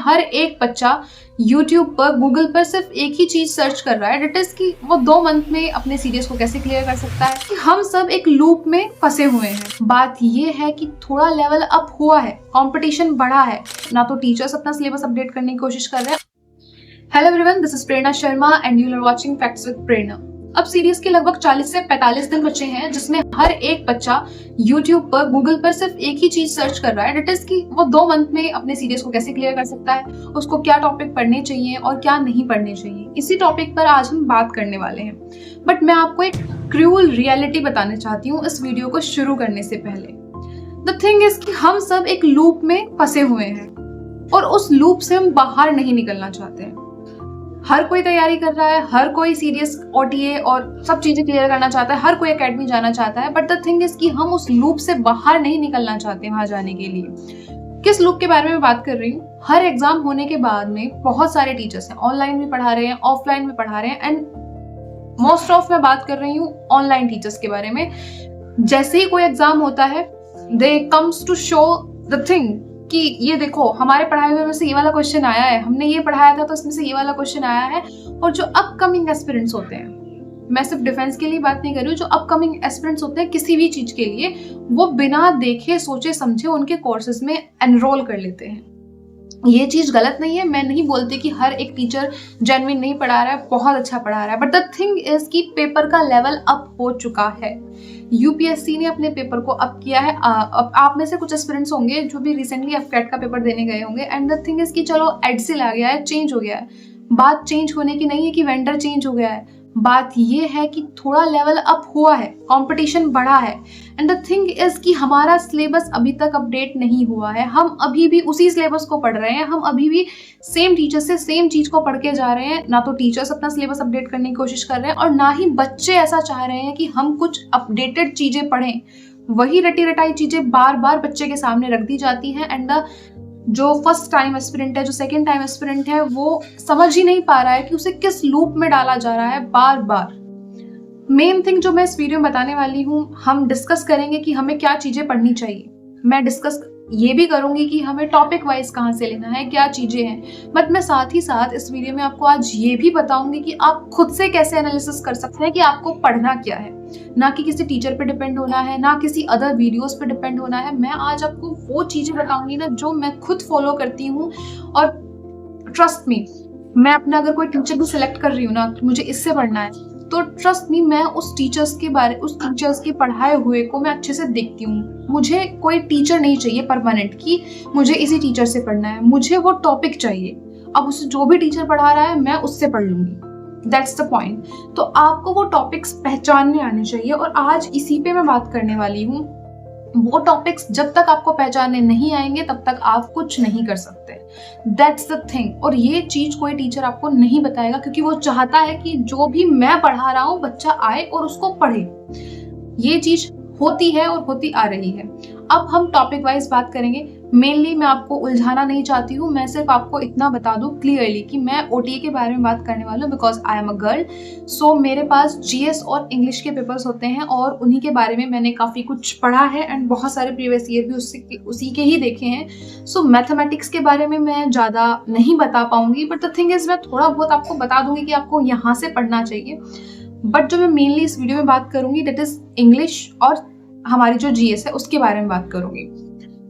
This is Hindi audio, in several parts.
हर एक बच्चा YouTube पर, गूगल पर सिर्फ एक ही चीज सर्च कर रहा है, डेट इज कि वो 2 मंथ में अपने सीरीज को कैसे क्लियर कर सकता है। कि हम सब एक लूप में फंसे हुए हैं। बात ये है कि थोड़ा लेवल अप हुआ है, कंपटीशन बढ़ा है, ना तो टीचर्स अपना सिलेबस अपडेट करने की कोशिश कर रहे हैं। Hello everyone, this is Prerna Sharma and you are watching facts with Prerna. अब सीरीज के लगभग 40 से 45 दिन बचे हैं, जिसमें हर एक बच्चा YouTube पर, गूगल पर सिर्फ एक ही चीज सर्च कर रहा है, डेट इज कि वो 2 मंथ में अपने सीरीज को कैसे क्लियर कर सकता है, उसको क्या टॉपिक पढ़ने चाहिए और क्या नहीं पढ़ने चाहिए। इसी टॉपिक पर आज हम बात करने वाले हैं। बट मैं आपको एक क्रूअल रियलिटी बताना चाहती हूँ इस वीडियो को शुरू करने से पहले। द थिंग इज कि हम सब एक लूप में फंसे हुए हैं और उस लूप से हम बाहर नहीं निकलना चाहते हैं। हर कोई तैयारी कर रहा है, हर कोई सीरियस OTA और सब चीजें क्लियर करना चाहता है, हर कोई एकेडमी जाना चाहता है। बट द थिंग इज कि हम उस लूप से बाहर नहीं निकलना चाहते वहां जाने के लिए। किस लूप के बारे में बात कर रही हूँ? हर एग्जाम होने के बाद में बहुत सारे टीचर्स हैं, ऑनलाइन भी पढ़ा रहे हैं, ऑफलाइन भी पढ़ा रहे हैं, एंड मोस्ट ऑफ मैं बात कर रही हूँ ऑनलाइन टीचर्स के बारे में। जैसे ही कोई एग्जाम होता है, they comes to show the thing कि ये देखो, हमारे पढ़ाए हुए में से ये वाला क्वेश्चन आया है, हमने ये पढ़ाया था तो इसमें से ये वाला क्वेश्चन आया है। और जो अपकमिंग एस्पिरेंट्स होते हैं, मैं सिर्फ डिफेंस के लिए बात नहीं कर रही हूँ, जो अपकमिंग एस्पिरेंट्स होते हैं किसी भी चीज के लिए, वो बिना देखे सोचे समझे उनके कोर्सेज में एनरोल कर लेते हैं। ये चीज गलत नहीं है, मैं नहीं बोलती कि हर एक टीचर जेन्युइन नहीं पढ़ा रहा है, बहुत अच्छा पढ़ा रहा है। बट द थिंग इज कि पेपर का लेवल अप हो चुका है। UPSC ने अपने पेपर को अप किया है। आप में से कुछ एस्पिरेंट्स होंगे जो भी रिसेंटली FCAT का पेपर देने गए होंगे, एंड द थिंग इज कि चलो एडसिल आ गया है, चेंज हो गया है। बात चेंज होने की नहीं है कि वेंडर चेंज हो गया है, बात ये है कि थोड़ा लेवल अप हुआ है, कंपटीशन बढ़ा है। एंड द थिंग इज कि हमारा सिलेबस अभी तक अपडेट नहीं हुआ है, हम अभी भी उसी सिलेबस को पढ़ रहे हैं, हम अभी भी सेम टीचर से सेम चीज को पढ़ के जा रहे हैं। ना तो टीचर्स अपना सिलेबस अपडेट करने की कोशिश कर रहे हैं और ना ही बच्चे ऐसा चाह रहे हैं कि हम कुछ अपडेटेड चीजें पढ़ें। वही रटी रटाई चीजें बार बार बच्चे के सामने रख दी जाती हैं, एंड द जो फर्स्ट टाइम एस्पिरेंट है, जो सेकंड टाइम एस्पिरेंट है, वो समझ ही नहीं पा रहा है कि उसे किस लूप में डाला जा रहा है बार बार। मेन थिंग जो मैं इस वीडियो में बताने वाली हूँ, हम डिस्कस करेंगे कि हमें क्या चीजें पढ़नी चाहिए। मैं डिस्कस ये भी करूंगी कि हमें टॉपिक वाइज कहाँ से लेना है, क्या चीजें हैं। बट मैं साथ ही साथ इस वीडियो में आपको आज ये भी बताऊंगी कि आप खुद से कैसे एनालिसिस कर सकते हैं कि आपको पढ़ना क्या है। ना कि किसी टीचर पे डिपेंड होना है, ना किसी अदर वीडियोस पे डिपेंड होना है। मैं आज आपको वो चीजें बताऊंगी ना जो मैं खुद फॉलो करती हूँ। और ट्रस्ट मी, मैं अपना अगर कोई टीचर भी सिलेक्ट कर रही हूँ ना, मुझे इससे पढ़ना है, तो ट्रस्ट मी, मैं उस टीचर्स के पढ़ाए हुए को मैं अच्छे से देखती हूँ। मुझे कोई टीचर नहीं चाहिए परमानेंट कि मुझे इसी टीचर से पढ़ना है, मुझे वो टॉपिक चाहिए। अब उसे जो भी टीचर पढ़ा रहा है मैं उससे पढ़ लूंगी, दैट्स द पॉइंट। तो आपको वो टॉपिक्स पहचानने आने चाहिए और आज इसी पे मैं बात करने वाली हूँ। वो टॉपिक्स जब तक आपको पहचानने नहीं आएंगे तब तक आप कुछ नहीं कर सकते, दैट्स द थिंग। और ये चीज कोई टीचर आपको नहीं बताएगा, क्योंकि वो चाहता है कि जो भी मैं पढ़ा रहा हूँ बच्चा आए और उसको पढ़े। ये चीज होती है और होती आ रही है। अब हम टॉपिक वाइज बात करेंगे। मेनली मैं आपको उलझाना नहीं चाहती हूँ, मैं सिर्फ आपको इतना बता दूं क्लियरली कि मैं OTA के बारे में बात करने वाली हूँ, because I am a girl. So मेरे पास GS और इंग्लिश के पेपर्स होते हैं और उन्हीं के बारे में मैंने काफ़ी कुछ पढ़ा है, एंड बहुत सारे प्रीवियस ईयर भी उसी के ही देखे हैं। सो मैथमेटिक्स के बारे में मैं ज़्यादा नहीं बता पाऊंगी, बट द थिंग इज मैं थोड़ा बहुत आपको बता दूंगी कि आपको यहाँ से पढ़ना चाहिए। बट जो मैं मेनली इस वीडियो में बात करूंगी दैट इज इंग्लिश और हमारी जो GS है उसके बारे में बात करूंगी।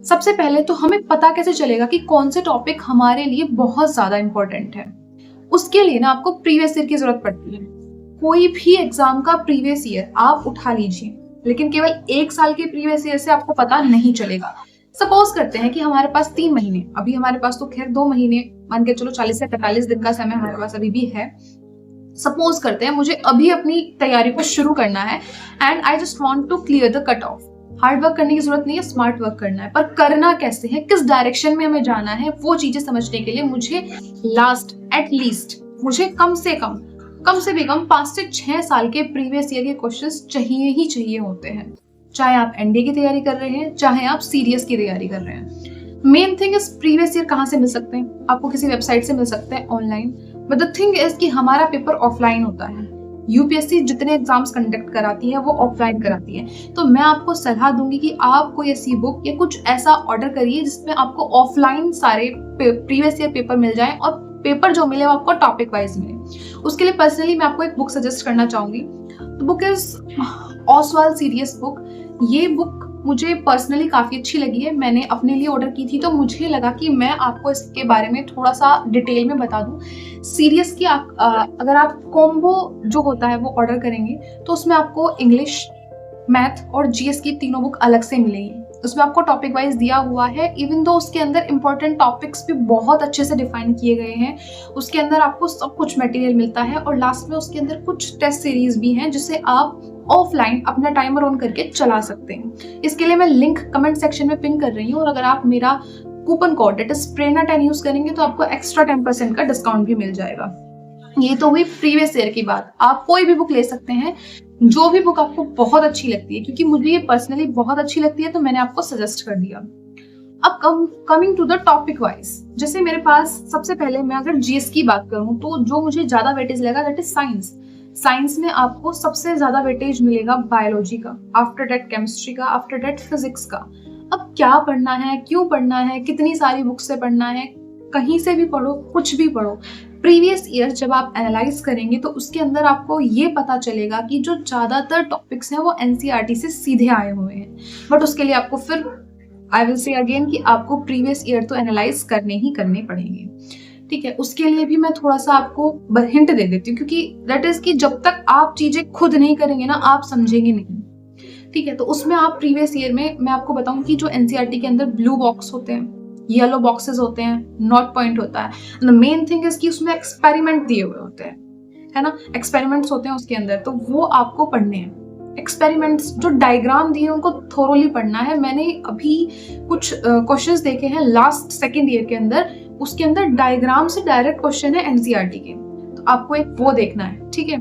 सबसे पहले तो हमें पता कैसे चलेगा कि कौन से टॉपिक हमारे लिए बहुत ज्यादा इंपॉर्टेंट है। उसके लिए ना आपको प्रीवियस ईयर की जरूरत पड़ती है। कोई भी एग्जाम का प्रीवियस ईयर आप उठा लीजिए, लेकिन केवल 1 साल के प्रीवियस ईयर से आपको पता नहीं चलेगा। सपोज करते हैं कि हमारे पास 3 महीने, अभी हमारे पास तो खैर 2 महीने, मान के चलो 40 से 45 दिन का समय हमारे पास अभी भी है। सपोज करते हैं मुझे अभी अपनी तैयारी को शुरू करना है and I just want to clear the cut off. Hard work करने की जरूरत नहीं है, स्मार्ट वर्क करना है, पर करना कैसे है, किस डायरेक्शन में हमें जाना है, वो चीजें समझने के लिए मुझे एटलीस्ट मुझे कम से भी कम 5 से 6 साल के प्रीवियस ईयर के क्वेश्चंस चाहिए ही चाहिए होते हैं। चाहे आप NDA की तैयारी कर रहे हैं, चाहे आप सीरियस की तैयारी कर रहे हैं। Main thing is previous year कहाँ से मिल सकते हैं? आपको किसी वेबसाइट से मिल सकते हैं online. But the thing is कि हमारा पेपर ऑफलाइन होता है, यूपीएससी जितने एग्जाम्स कंडक्ट कराती है वो ऑफलाइन कराती है। तो मैं आपको सलाह दूंगी कि आप कोई ऐसी बुक या कुछ ऐसा ऑर्डर करिए जिसमें आपको ऑफलाइन सारे प्रीवियस ईयर पेपर मिल जाए और पेपर जो मिले वो आपको टॉपिक वाइज मिले। उसके लिए पर्सनली मैं आपको एक बुक सजेस्ट करना चाहूंगी। The book is Oswald serious book. ये बुक मुझे पर्सनली काफ़ी अच्छी लगी है। मैंने अपने लिए ऑर्डर की थी तो मुझे लगा कि मैं आपको इसके बारे में थोड़ा सा डिटेल में बता दूं। सीरियस की अगर आप कॉम्बो जो होता है वो ऑर्डर करेंगे तो उसमें आपको इंग्लिश, मैथ और जीएस की तीनों बुक अलग से मिलेंगी। उसमें आपको टॉपिक वाइज दिया हुआ है, इवन दो उसके अंदर इंपॉर्टेंट टॉपिक्स भी बहुत अच्छे से डिफाइन किए गए हैं। उसके अंदर आपको सब कुछ मटेरियल मिलता है और लास्ट में उसके अंदर कुछ टेस्ट सीरीज भी हैं जिसे आप ऑफलाइन अपना टाइमर ऑन करके चला सकते हैं। इसके लिए मैं लिंक कमेंट सेक्शन में पिन कर रही हूँ और अगर आप मेरा कूपन कोड दैट इज प्रेरणा10 यूज करेंगे तो आपको एक्स्ट्रा 10% का डिस्काउंट भी मिल जाएगा। ये तो हुई प्रीवियस ईयर की बात। आप कोई भी बुक ले सकते हैं, जो भी बुक आपको बहुत अच्छी लगती है, क्योंकि मुझे ये पर्सनली बहुत अच्छी लगती है तो मैंने आपको सजेस्ट कर दिया। अब coming to the topic wise, जैसे मेरे पास सबसे पहले मैं अगर जीएस की बात करूं तो जो मुझे ज्यादा वेटेज लगा दैट इज साइंस। साइंस में आपको सबसे ज्यादा वेटेज मिलेगा बायोलॉजी का, आफ्टर दैट केमिस्ट्री का, आफ्टर दैट फिजिक्स का। अब क्या पढ़ना है, क्यों पढ़ना है, कितनी सारी बुक से पढ़ना है, कहीं से भी पढ़ो, कुछ भी पढ़ो, प्रीवियस ईयर जब आप एनालाइज करेंगे तो उसके अंदर आपको ये पता चलेगा कि जो ज्यादातर टॉपिक्स हैं वो एनसीईआरटी से सीधे आए हुए हैं। बट उसके लिए आपको फिर आई विल से अगेन कि आपको प्रीवियस ईयर तो एनालाइज करने ही करने पड़ेंगे। ठीक है, उसके लिए भी मैं थोड़ा सा आपको हिंट दे देती हूँ, क्योंकि दैट इज कि जब तक आप चीजें खुद नहीं करेंगे ना आप समझेंगे नहीं। ठीक है, तो उसमें आप प्रीवियस ईयर में मैं आपको बताऊं कि जो एनसीईआरटी के अंदर ब्लू बॉक्स होते हैं, येलो बॉक्सेस होते हैं, नोट पॉइंट होता है, द मेन थिंग इज कि उसमें एक्सपेरिमेंट दिए हुए होते हैं, है ना, एक्सपेरिमेंट्स होते हैं उसके अंदर, तो वो आपको पढ़ने हैं। एक्सपेरिमेंट्स जो डायग्राम दिए उनको थोरोली पढ़ना है। मैंने अभी कुछ क्वेश्चंस देखे हैं लास्ट सेकेंड ईयर के अंदर, उसके अंदर डायग्राम से डायरेक्ट क्वेश्चन है एनसीईआरटी के, तो आपको एक वो देखना है। ठीक है,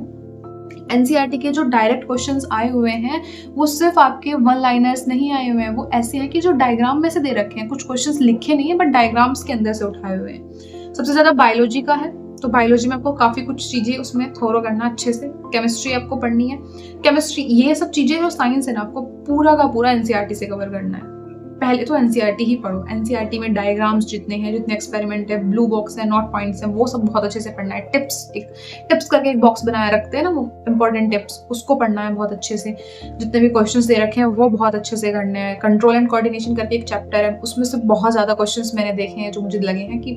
एनसीईआरटी के जो डायरेक्ट क्वेश्चंस आए हुए हैं वो सिर्फ आपके वन लाइनर्स नहीं आए हुए हैं, वो ऐसे हैं कि जो डायग्राम में से दे रखे हैं, कुछ क्वेश्चंस लिखे नहीं है बट डायग्राम्स के अंदर से उठाए हुए हैं। सबसे ज्यादा बायोलॉजी का है, तो बायोलॉजी में आपको काफी कुछ चीजें उसमें थोरो करना अच्छे से। केमिस्ट्री आपको पढ़नी है, केमिस्ट्री, ये सब चीजें जो साइंस है ना आपको पूरा का पूरा एनसीईआरटी से कवर करना है। पहले तो एनसीईआरटी ही पढ़ो। एनसीईआरटी में डायग्राम्स जितने हैं, जितने एक्सपेरिमेंट है, ब्लू बॉक्स है, नोट पॉइंट्स हैं, वो सब बहुत अच्छे से पढ़ना है। टिप्स करके एक बॉक्स बनाया रखते हैं ना, वो इंपॉर्टेंट टिप्स, उसको पढ़ना है बहुत अच्छे से। जितने भी क्वेश्चंस दे रखे हैं वो बहुत अच्छे से करने हैं। कंट्रोल एंड कोऑर्डिनेशन करके एक चैप्टर है, उसमें से बहुत ज्यादा क्वेश्चंस मैंने देखे हैं जो मुझे लगे हैं कि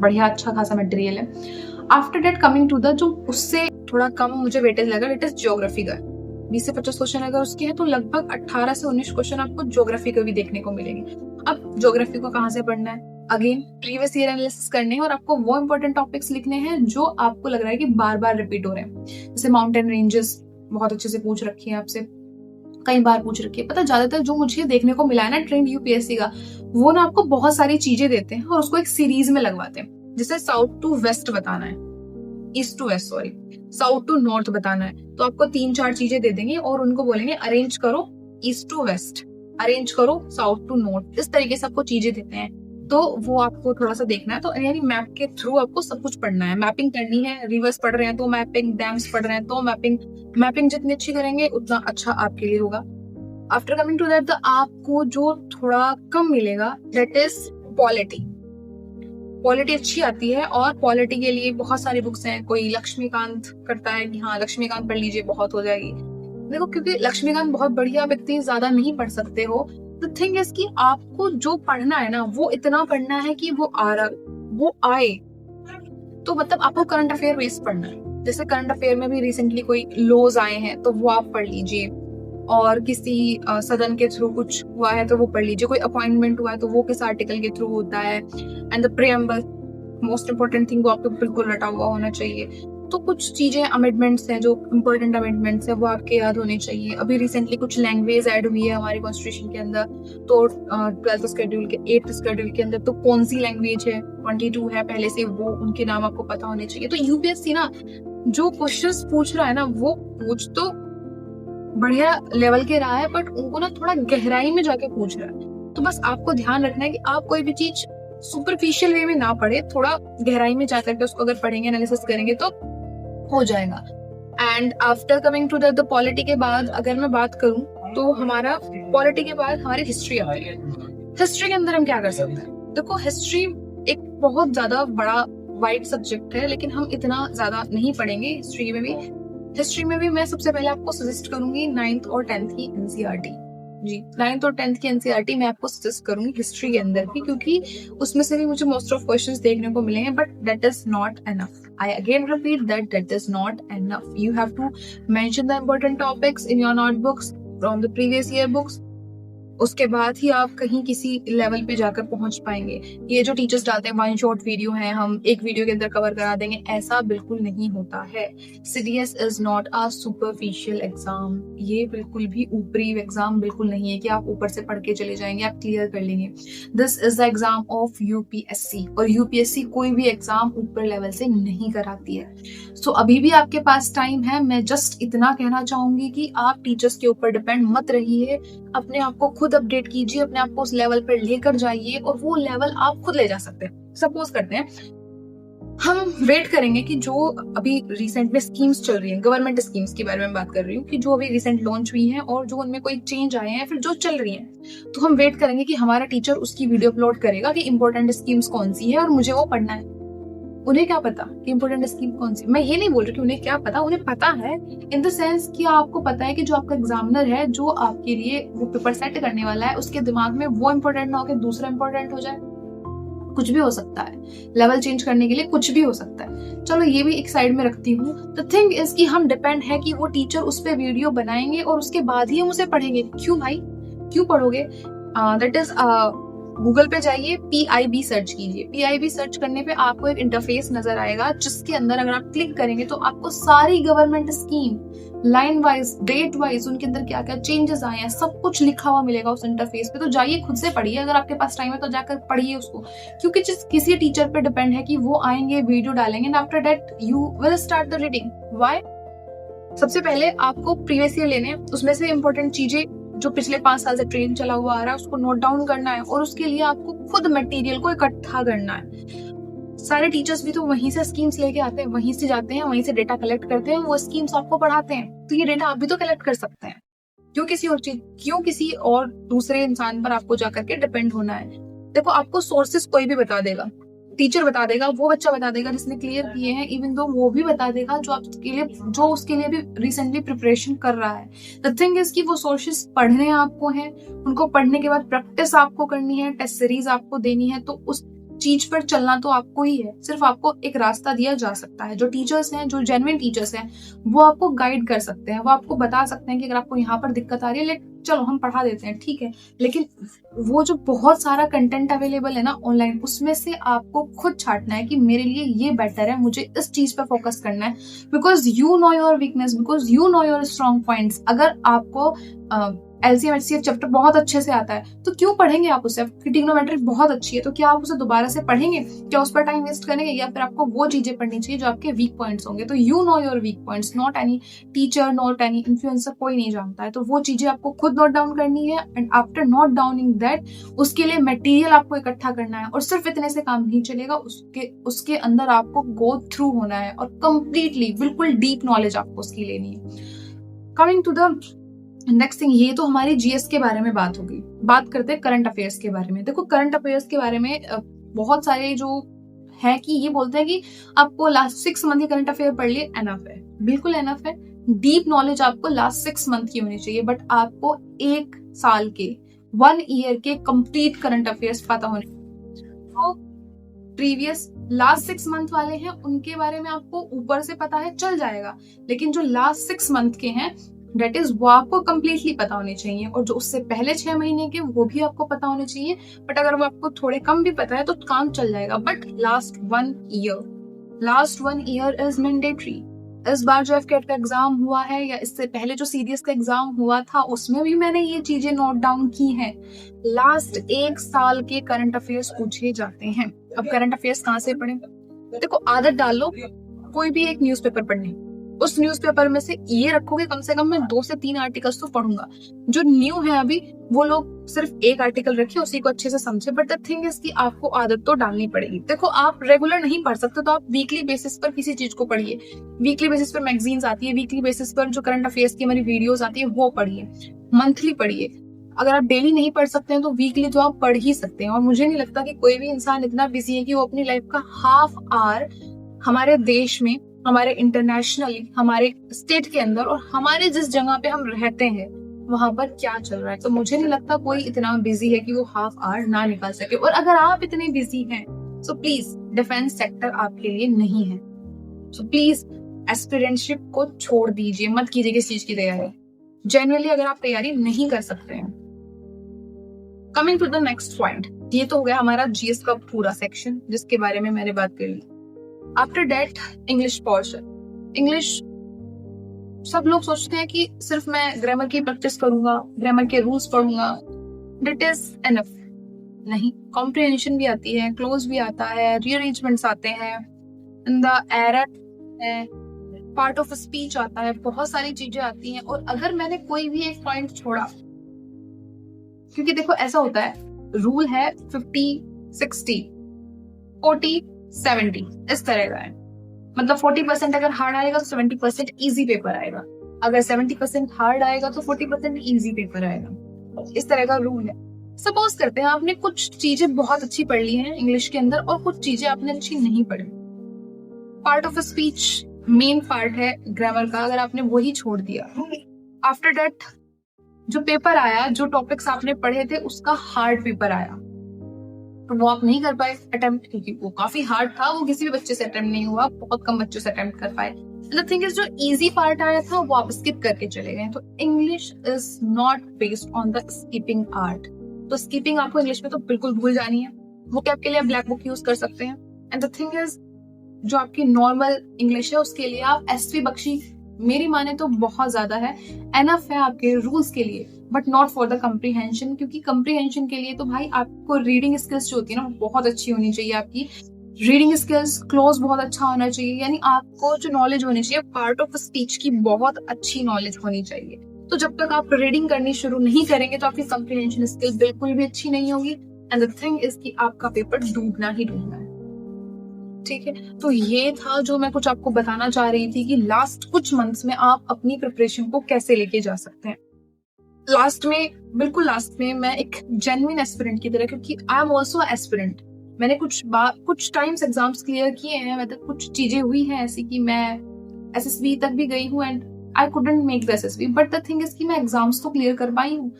बढ़िया अच्छा खासा मटेरियल है। After that coming to the जो उससे थोड़ा कम मुझे वेटेज लगा, इट इज ज्योग्राफी का। 20 से 25 क्वेश्चन अगर उसके हैं तो लगभग 18 से 19 क्वेश्चन आपको ज्योग्राफी का भी देखने को मिलेंगे। अब ज्योग्राफी को कहाँ से पढ़ना है, अगेन प्रीवियस ईयर एनालिसिस करने हैं और आपको वो इंपॉर्टेंट टॉपिक्स लिखने हैं जो आपको लग रहा है कि बार बार रिपीट हो रहे हैं। जैसे माउंटेन रेंजेस बहुत अच्छे से पूछ रखी है आपसे, कई बार पूछ रखी है। पता ज्यादातर जो मुझे देखने को मिला है ना ट्रेंड यूपीएससी का, वो ना आपको बहुत सारी चीजें देते हैं और उसको एक सीरीज में लगवाते हैं। जैसे साउथ टू वेस्ट बताना है, east to west sorry, south to north बताना है, तो आपको 3-4 चीजें दे देंगे और उनको बोलेंगे अरेंज करो ईस्ट टू वेस्ट, अरेंज करो साउथ टू नॉर्थ। इस तरीके से आपको चीजें देते हैं, तो वो आपको थोड़ा सा देखना है। तो यानी मैप के थ्रू आपको सब कुछ पढ़ना है। मैपिंग करनी है, रिवर्स पढ़ रहे हैं तो मैपिंग, डैम्स पढ़ रहे हैं तो मैपिंग जितनी अच्छी करेंगे उतना अच्छा आपके लिए होगा। आफ्टर कमिंग टू दैट, आपको जो थोड़ा कम मिलेगा दैट इज पॉलिटी। पॉलिटी अच्छी आती है और पॉलिटी के लिए बहुत सारी बुक्स हैं। कोई लक्ष्मीकांत करता है कि हाँ लक्ष्मीकांत पढ़ लीजिए बहुत हो जाएगी। देखो क्योंकि लक्ष्मीकांत बहुत बढ़िया, आप इतनी ज्यादा नहीं पढ़ सकते हो। द थिंग इज कि आपको जो पढ़ना है ना वो इतना पढ़ना है कि वो आए। तो मतलब आपको करंट अफेयर बेस पढ़ना है। जैसे करंट अफेयर में भी रिसेंटली कोई लॉज आए हैं तो वो आप पढ़ लीजिए, और किसी सदन के थ्रू कुछ हुआ है तो वो पढ़ लीजिए, कोई अपॉइंटमेंट हुआ है तो वो किस आर्टिकल के थ्रू होता है, and the preamble most important thing वो आपको बिल्कुल रटा हुआ होना चाहिए। तो कुछ चीजें अमेंडमेंट्स हैं, जो इम्पोर्टेंट अमेंडमेंट्स हैं वो आपके याद होने चाहिए। अभी रिसेंटली कुछ लैंग्वेज ऐड हुई है हमारी कॉन्स्टिट्यूशन के अंदर, तो 12th शेड्यूल के 8th शेड्यूल के अंदर तो कौन सी लैंग्वेज है, 22 है पहले से, वो उनके नाम आपको पता होने चाहिए। तो यूपीएससी ना जो क्वेश्चंस पूछ रहा है ना वो पूछ तो बढ़िया लेवल के रहा है, बट उनको ना थोड़ा गहराई में जाके पूछ रहा है। तो बस आपको ध्यान रखना है कि आप कोई भी चीज सुपरफिशियल वे में ना पढ़े, थोड़ा गहराई में जाकर के उसको अगर पढ़ेंगे, एनालिसिस करेंगे तो हो जाएगा। And after coming to the polity के बाद अगर मैं बात करूं तो हमारा पॉलिटी के बाद हमारी हिस्ट्री आती है। हिस्ट्री के अंदर हम क्या कर सकते हैं? देखो, हिस्ट्री एक बहुत ज्यादा बड़ा वाइड सब्जेक्ट है, लेकिन हम इतना ज्यादा नहीं पढ़ेंगे हिस्ट्री में भी। हिस्ट्री में भी मैं सबसे पहले आपको सजेस्ट करूंगी 9th और 10th की एनसीईआरटी। जी, 9th और 10th की एनसीईआरटी मैं आपको सजेस्ट करूंगी हिस्ट्री के अंदर भी, क्योंकि उसमें से भी मुझे मोस्ट ऑफ क्वेश्चंस देखने को मिलेंगे, but that is not enough. I again repeat that is not enough. You have to mention the important topics in your notebooks from the previous year books. उसके बाद ही आप कहीं किसी लेवल पे जाकर पहुंच पाएंगे। ये जो टीचर्स डालते हैं वन शॉट वीडियो है, हम एक वीडियो के अंदर कवर करा देंगे, ऐसा बिल्कुल नहीं होता है। CDS is not a superficial exam. ये बिल्कुल भी ऊपरी एग्जाम बिल्कुल नहीं है कि आप ऊपर से पढ़ के चले जाएंगे, आप क्लियर कर लेंगे। This is the exam of UPSC, और यूपीएससी कोई भी एग्जाम ऊपर लेवल से नहीं कराती है। सो अभी भी आपके पास टाइम है। मैं जस्ट इतना कहना चाहूंगी कि आप टीचर्स के ऊपर डिपेंड मत रहिए, अपने आप को खुद अपडेट कीजिए, अपने आप को उस लेवल पर लेकर जाइए, और वो लेवल आप खुद ले जा सकते हैं। सपोज करते हैं हम वेट करेंगे कि जो अभी रिसेंट में स्कीम्स चल रही हैं, गवर्नमेंट स्कीम्स के बारे में बात कर रही हूँ, कि जो अभी रिसेंट लॉन्च हुई हैं और जो उनमें कोई चेंज आए हैं, फिर जो चल रही हैं, तो हम वेट करेंगे कि हमारा टीचर उसकी वीडियो अपलोड करेगा कि इंपॉर्टेंट स्कीम्स कौन सी है और मुझे वो पढ़ना है। उन्हें क्या पता कि इंपॉर्टेंट स्कीम कौन सी? मैं ये नहीं बोल रही कि उन्हें क्या पता, उन्हें पता है इन द सेंस कि आपको पता है कि जो आपका एग्जामिनर है, जो आपके लिए वो पेपर सेट करने वाला है, उसके दिमाग में वो इंपॉर्टेंट ना हो कि दूसरा इंपॉर्टेंट हो जाए। कुछ भी हो सकता है, लेवल चेंज करने के लिए कुछ भी हो सकता है। चलो ये भी एक साइड में रखती हूँ। द थिंग इज कि हम डिपेंड है कि वो टीचर उस पर वीडियो बनाएंगे और उसके बाद ही हम उसे पढ़ेंगे। क्यों भाई, क्यों पढ़ोगे? दैट इज गूगल पे जाइए, PIB सर्च कीजिए। PIB सर्च करने पे आपको एक इंटरफेस नजर आएगा, जिसके अंदर अगर आप क्लिक करेंगे तो आपको सारी government scheme line wise, date wise, उनके अंदर क्या क्या चेंजेस आए हैं, सब कुछ लिखा हुआ मिलेगा उस इंटरफेस पे। तो जाइए, खुद से पढ़िए, अगर आपके पास टाइम है तो जाकर पढ़िए उसको, क्योंकि जिस किसी टीचर पे डिपेंड है कि वो आएंगे, वीडियो डालेंगे, and after that you will start the reading. Why? सबसे पहले आपको प्रीवियस ईयर लेने, उसमें से इंपॉर्टेंट चीजें जो पिछले 5 साल से ट्रेंड चला हुआ आ रहा है उसको नोट डाउन करना है, और उसके लिए आपको खुद मटेरियल को इकट्ठा करना है। सारे टीचर्स भी तो वहीं से स्कीम्स लेके आते हैं, वहीं से जाते हैं, वहीं से डेटा कलेक्ट करते हैं, वो स्कीम्स आपको पढ़ाते हैं। तो ये डेटा आप भी तो कलेक्ट कर सकते हैं। क्यों किसी और दूसरे इंसान पर आपको जाकर के डिपेंड होना है? देखो, आपको सोर्सेस कोई भी बता देगा, टीचर बता देगा, वो बच्चा बता देगा जिसने क्लियर किए हैं, इवन दो वो भी बता देगा जो उसके लिए भी रिसेंटली प्रिपरेशन कर रहा है। द थिंग इज कि वो सोर्सेस पढ़ने आपको हैं, उनको पढ़ने के बाद प्रैक्टिस आपको करनी है, टेस्ट सीरीज आपको देनी है, तो उस चीज पर चलना तो आपको ही है। सिर्फ आपको एक रास्ता दिया जा सकता है। जो टीचर्स हैं, जो जेन्युइन टीचर्स हैं, वो आपको गाइड कर सकते हैं, वो आपको बता सकते हैं कि अगर आपको यहाँ पर दिक्कत आ रही है, चलो हम पढ़ा देते हैं, ठीक है। लेकिन वो जो बहुत सारा कंटेंट अवेलेबल है ना ऑनलाइन, उसमें से आपको खुद छांटना है कि मेरे लिए ये बेटर है, मुझे इस चीज पर फोकस करना है, because you know your weakness, because you know your strong points. अगर आपको LCM HCF चैप्टर बहुत अच्छे से आता है तो क्यों पढ़ेंगे आप उसे? आपकी ट्रिग्नोमेट्री बहुत अच्छी है तो क्या आप उसे दोबारा से पढ़ेंगे? क्या उस पर टाइम वेस्ट करेंगे? या फिर आपको वो चीजें पढ़नी चाहिए जो आपके वीक पॉइंट्स होंगे। तो you know your weak points, not any teacher, not any influencer, कोई नहीं जानता है। तो वो चीजें आपको खुद नोट डाउन करनी है, and after note Downing that, उसके लिए मटेरियल आपको इकट्ठा करना है। और सिर्फ इतने से काम नहीं चलेगा, उसके अंदर आपको गो थ्रू होना है, और कंप्लीटली बिल्कुल डीप नॉलेज आपको उसकी लेनी है। Coming to the next thing, ये तो हमारी GS के बारे में बात होगी। बात करते हैं करंट अफेयर्स के बारे में। देखो, करंट अफेयर्स के बारे में बहुत सारे जो है कि ये बोलते हैं कि आपको लास्ट 6 मंथ की करंट अफेयर पढ़ लिए, एनफ है। बिल्कुल एनफ है। डीप नॉलेज आपको लास्ट 6 मंथ की होनी चाहिए, बट आपको 1 साल के, 1 ईयर के कंप्लीट करंट अफेयर्स पता होने। तो प्रीवियस लास्ट 6 मंथ वाले हैं, उनके बारे में आपको ऊपर से पता है, चल जाएगा। लेकिन जो लास्ट 6 मंथ के हैं, डेट इज वो आपको कंप्लीटली पता होने चाहिए, और जो उससे पहले 6 महीने के, वो भी आपको पता होने चाहिए। बट अगर वो आपको थोड़े कम भी पता है तो काम चल जाएगा। But last 1 year is mandatory. इस बार जो FCAT का एग्जाम हुआ है, या इससे पहले जो CDS का एग्जाम हुआ था, उसमें भी मैंने ये चीजें नोट डाउन की हैं। लास्ट 1 साल के करंट अफेयर्स पूछे जाते हैं। अब करंट अफेयर्स कहाँ से पढ़ें? देखो, आदत डाल लो कोई भी एक न्यूज़पेपर पढ़ने, उस न्यूज़पेपर में से ये रखो कि कम से कम मैं 2 से 3 आर्टिकल्स तो पढ़ूंगा। जो न्यू है अभी वो लोग सिर्फ एक आर्टिकल रखे, उसी को अच्छे से समझे। बट द थिंग इज कि आपको आदत तो डालनी पड़ेगी। देखो, आप रेगुलर नहीं पढ़ सकते तो आप वीकली बेसिस पर किसी चीज को पढ़िए। वीकली बेसिस पर मैगजीन्स आती है, वीकली बेसिस पर जो करंट अफेयर्स की हमारी वीडियोस आती है वो पढ़िए, मंथली पढ़िए। अगर आप डेली नहीं पढ़ सकते हैं तो वीकली तो आप पढ़ ही सकते हैं। और मुझे नहीं लगता कि कोई भी इंसान इतना बिजी है कि वो अपनी लाइफ का हाफ आवर हमारे देश में, हमारे इंटरनेशनली, हमारे स्टेट के अंदर और हमारे जिस जगह पे हम रहते हैं वहां पर क्या चल रहा है, तो मुझे नहीं लगता कोई इतना बिजी है कि वो हाफ आवर ना निकाल सके। और अगर आप इतने बिजी हैं सो प्लीज डिफेंस सेक्टर आपके लिए नहीं है। सो प्लीज एस्पिरेंटशिप को छोड़ दीजिए, मत कीजिए किसी चीज की तैयारी। जनरली अगर आप तैयारी नहीं कर सकते हैं। Coming to the next point, ये तो हो गया हमारा जीएस का पूरा सेक्शन जिसके बारे में मैंने बात कर ली। After that English portion. English सब लोग सोचते हैं कि सिर्फ मैं ग्रामर की प्रैक्टिस करूंगा, ग्रामर के रूल्स पढ़ूंगा, दैट इज एनफ। नहीं, कॉम्प्रिहेंशन भी आती है, क्लोज भी आता है, रीअरेंजमेंट्स आते हैं, द एरर है, पार्ट ऑफ स्पीच आता है, बहुत सारी चीजें आती हैं। और अगर मैंने कोई भी एक पॉइंट छोड़ा, क्योंकि देखो ऐसा होता है, रूल है 50-60, 40-70 इस तरह का है। मतलब 40% अगर हार्ड आएगा तो 70% इजी पेपर आएगा, अगर 70% हार्ड आएगा तो 40% इजी पेपर आएगा। इस तरह का रूल है। सपोज करते हैं आपने कुछ चीजें बहुत अच्छी पढ़ ली हैं इंग्लिश के अंदर और कुछ चीजें आपने अच्छी नहीं पढ़ी। Part of speech main part है ग्रामर का, अगर आपने वही छोड़ दिया, आफ्टर दैट जो पेपर आया, जो टॉपिक्स आपने पढ़े थे उसका हार्ड पेपर आया, तो वो आप नहीं कर पाए अटेम्प्ट, क्योंकि वो काफी हार्ड था, वो किसी भी बच्चे से अटेम्प्ट नहीं हुआ, बहुत कम बच्चों से अटेम्प्ट कर पाए। द थिंग इज, जो इजी पार्ट आया था वो आप स्किप करके चले गए। तो English is not based on the skipping art. तो स्किपिंग आपको इंग्लिश में तो बिल्कुल भूल जानी है। वो क्या, आपके लिए ब्लैक बुक यूज कर सकते हैं। एंड द थिंग इज, जो आपकी नॉर्मल इंग्लिश है उसके लिए आप एसवी बख्शी, मेरी माने तो बहुत ज्यादा है, एनफ है आपके रूल्स के लिए, but not for the comprehension. क्योंकि कम्प्रीहेंशन के लिए तो भाई आपको रीडिंग स्किल्स जो होती है ना वो बहुत अच्छी होनी चाहिए। आपकी रीडिंग स्किल्स, क्लोज बहुत अच्छा होना चाहिए, यानी आपको जो नॉलेज होनी चाहिए पार्ट ऑफ स्पीच की बहुत अच्छी नॉलेज होनी चाहिए। तो जब तक आप रीडिंग करनी शुरू नहीं करेंगे तो आपकी कम्प्रीहेंशन स्किल बिल्कुल भी अच्छी नहीं होगी। एंड द थिंग इज कि आपका पेपर डूबना ही डूबना है। ठीक है, तो ये था जो मैं कुछ आपको बताना चाह रही थी कि लास्ट कुछ मंथ्स में आप अपनी प्रिपरेशन को कैसे लेके जा सकते हैं। लास्ट में, बिल्कुल लास्ट में, मैं एक जेन्युइन एस्पिरेंट की तरह, क्योंकि आई एम ऑल्सो एस्पिरेंट, मैंने कुछ टाइम्स एग्जाम्स क्लियर किए हैं, मतलब कुछ चीजें हुई हैं ऐसी कि मैं एसएसबी तक भी गई हूँ and I couldn't make the SSB, but the thing is कि मैं एग्जाम्स तो क्लियर कर पाई हूँ।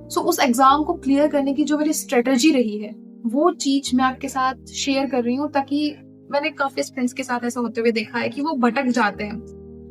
सो उस एग्जाम को क्लियर करने की जो मेरी स्ट्रेटेजी रही है वो चीज मैं आपके साथ शेयर कर रही हूँ, ताकि मैंने काफी फ्रेंड्स के साथ ऐसा होते हुए देखा है कि वो भटक जाते हैं।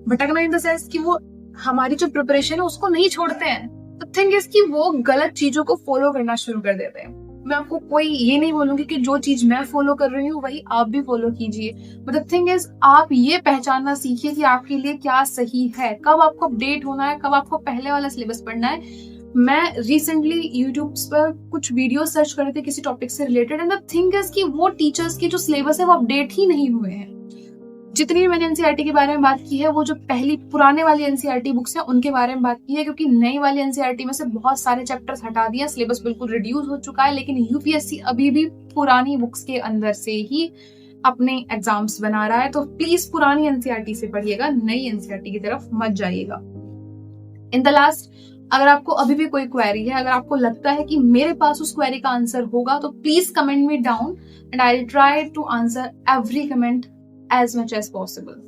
भटकना इन द सेंस कि वो हमारी जो प्रिपरेशन है उसको नहीं छोड़ते हैं। द थिंग इज कि वो गलत चीजों को फॉलो करना शुरू कर देते हैं। मैं आपको कोई ये नहीं बोलूंगी कि जो चीज मैं फॉलो कर रही हूँ वही आप भी फॉलो कीजिए, बट द थिंग इज आप ये पहचानना सीखिए कि आपके लिए क्या सही है, कब आपको अपडेट होना है, कब आपको पहले वाला सिलेबस पढ़ना है। मैं रिसेंटली यूट्यूब पर कुछ वीडियो सर्च कर रहे थे किसी टॉपिक से related, and the thing is कि वो टीचर्स के जो सिलेबस है वो अपडेट ही नहीं हुए हैं। जितनी भी मैंने एनसीईआरटी के बारे में बात की है वो जो पहली पुराने वाली एनसीईआरटी बुक्स हैं उनके बारे में बात की है, क्योंकि नई वाली एनसीईआरटी में से बहुत सारे चैप्टर्स हटा दिए, सिलेबस बिल्कुल रिड्यूस हो चुका है। लेकिन यूपीएससी अभी भी पुरानी बुक्स के अंदर से ही अपने एग्जाम्स बना रहा है। तो प्लीज पुरानी एनसीईआरटी से पढ़िएगा, नई एनसीईआरटी की तरफ मत जाइएगा। इन द लास्ट, अगर आपको अभी भी कोई क्वेरी है, अगर आपको लगता है कि मेरे पास उस क्वेरी का आंसर होगा, तो please comment me down and I will try to answer every comment as much as possible.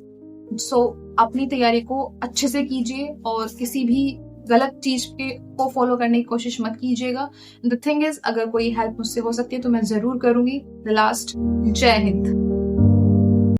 So, अपनी तैयारी को अच्छे से कीजिए और किसी भी गलत चीज को फॉलो करने की कोशिश मत कीजिएगा। The thing is, अगर कोई हेल्प मुझसे हो सकती है तो मैं जरूर करूंगी। The last, जय हिंद।